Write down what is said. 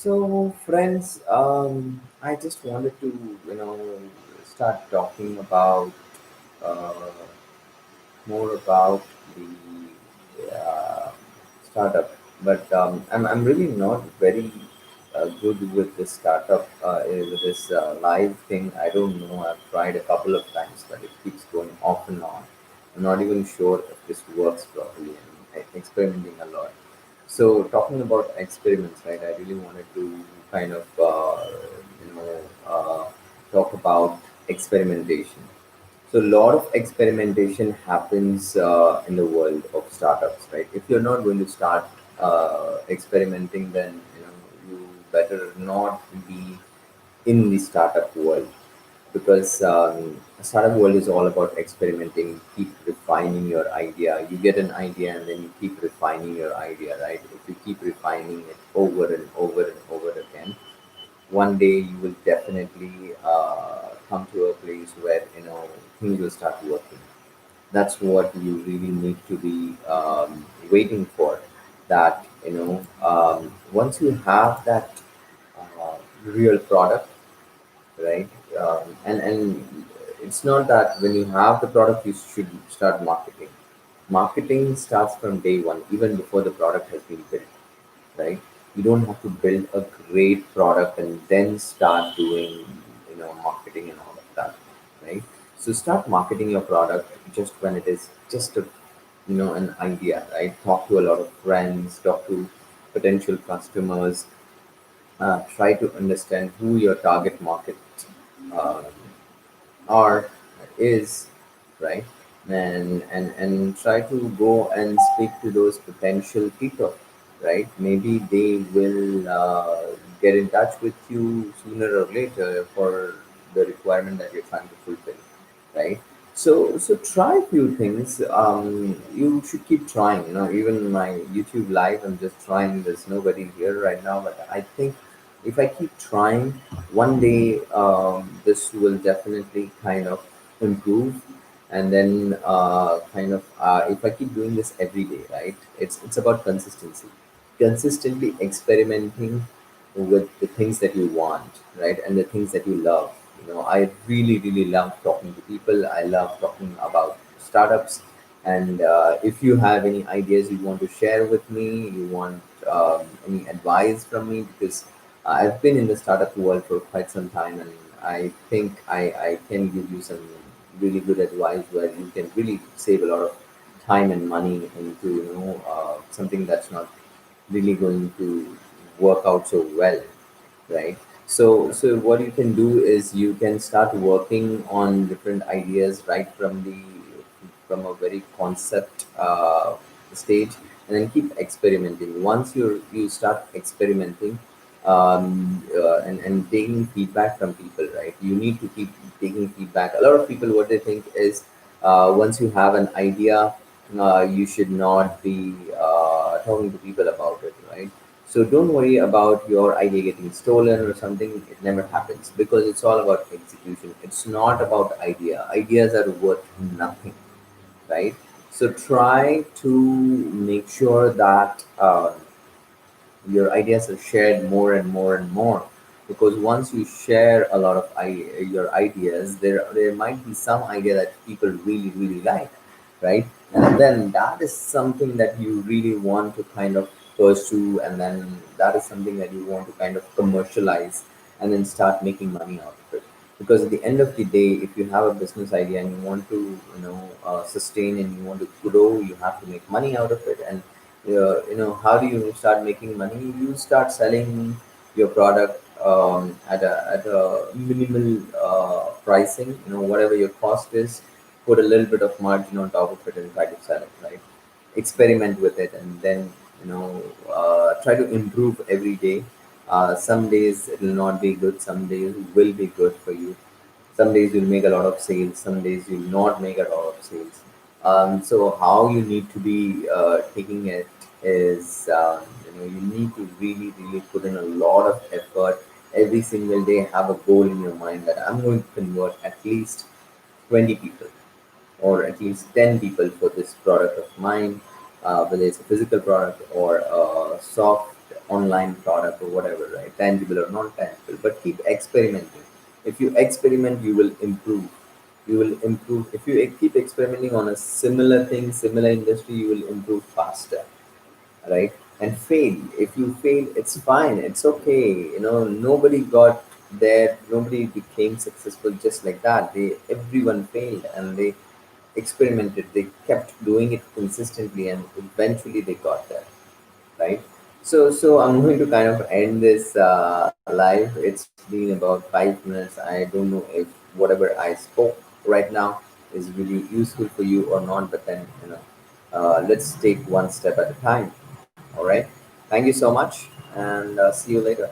So, friends, I just wanted to, start talking about uh, more about the startup. But I'm really not very good with this startup, with this live thing. I don't know. I've tried a couple of times, but it keeps going off and on. I'm not even sure if this works properly. I'm experimenting a lot. So, talking about experiments, right? I really wanted to kind of, talk about experimentation. So a lot of experimentation happens in the world of startups, right? If you're not going to start experimenting, then you better not be in the startup world because startup world is all about experimenting, keep refining your idea. You get an idea and then you keep refining your idea, right? If you keep refining it over and over and over again, one day you will definitely come to a place where things will start working. That's what you really need to be waiting for. That once you have that real product, right? And it's not that when you have the product you should start marketing. Marketing starts from day one, even before the product has been built, right? You don't have to build a great product and then start doing marketing and all of that, right? So start marketing your product just when it is just a an idea, right? Talk to a lot of friends, talk to potential customers, try to understand who your target market um, are is, right? And try to go and speak to those potential people, right? Maybe they will get in touch with you sooner or later for the requirement that you're trying to fulfill, right? So try a few things. You should keep trying. Even my YouTube live, I'm just trying. There's nobody here right now, but I think if I keep trying, one day this will definitely kind of improve. And then if I keep doing this every day, right? It's about consistency. Consistently experimenting with the things that you want, right? And the things that you love. I really, really love talking to people. I love talking about startups. And if you have any ideas you want to share with me, you want any advice from me, because I've been in the startup world for quite some time, and I think I can give you some really good advice where you can really save a lot of time and money into something that's not really going to work out so well, right? So what you can do is you can start working on different ideas right from a very concept stage, and then keep experimenting. Once you start experimenting and taking feedback from people, right? You need to keep taking feedback. A lot of people, what they think is, once you have an idea, you should not be talking to people about it, right? So don't worry about your idea getting stolen or something. It never happens because it's all about execution. It's not about idea. Ideas are worth nothing, right? So try to make sure that your ideas are shared more and more and more, because once you share a lot of your ideas, there might be some idea that people really really like, right? And then that is something that you really want to kind of pursue, and then that is something that you want to kind of commercialize and then start making money out of it. Because at the end of the day, if you have a business idea and you want to sustain and you want to grow, you have to make money out of it. And how do you start making money? You start selling your product at a minimal pricing. Whatever your cost is, put a little bit of margin on top of it and try to sell it, right? Experiment with it, and then try to improve every day. Some days it will not be good, some days will be good for you. Some days you'll make a lot of sales, some days you'll not make a lot of sales. So how you need to be taking it is, you need to really really put in a lot of effort every single day. Have a goal in your mind that I'm going to convert at least 20 people or at least 10 people for this product of mine, whether it's a physical product or a soft online product or whatever, right? Tangible or non-tangible, but keep experimenting. If you experiment, you will improve. You will improve. If you keep experimenting on a similar thing, similar industry, you will improve faster, right? And fail. If you fail, it's fine. It's okay. Nobody got there. Nobody became successful just like that. Everyone failed, and they experimented. They kept doing it consistently, and eventually they got there, right? So I'm going to kind of end this live. It's been about 5 minutes. I don't know if whatever I spoke right now is really useful for you or not, but then let's take one step at a time. All right. Thank you so much, and see you later.